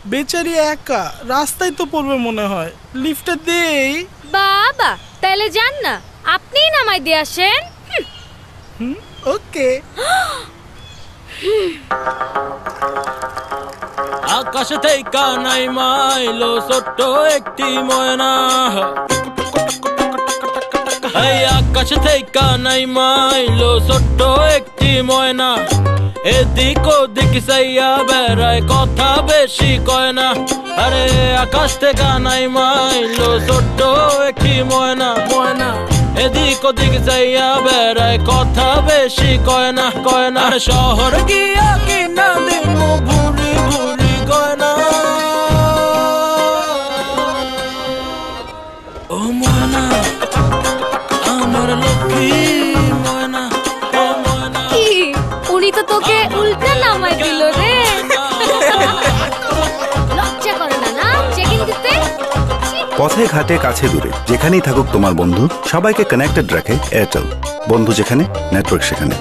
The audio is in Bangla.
বেচারি একা, রাস্তায় তো পড়বে মনে হয়। লিফটটা দেই। বাবা তাহলে যান না, আপনিই নামাই দিয়ে আসেন। ওকে। আকাশ থেকে নাই মাইলো ছোট্ট একটি ময়না, এই আকাশ থেকে নাই মাইলো ছোট্ট একটি ময়না, এদিক ওদিক চাইয়া বেড়ায় কথা বেশি কয় না। আরে আকাশ থেকে নাই মাইলো ছোট্ট একটি ময়না, ময়না এদিক ওদিক চাইয়া বেড়ায় কথা বেশি কয় না, কয় না। শহর গিয়া কিনা দিমু ভুরি ভুরি গয়না, ও ময়না আমার লক্ষ্মী ময়না, ও ময়না। কি উনি তো তোকে উল্টা নামাই দিল রে। লজ্জা করে না না চেকিং দিতে? পথে ঘাটে কাছে দূরে যেখানেই থাকুক তোমার বন্ধু, সবাইকে কানেক্টেড রাখে এয়ারটেল। বন্ধু যেখানে, নেটওয়ার্ক সেখানে।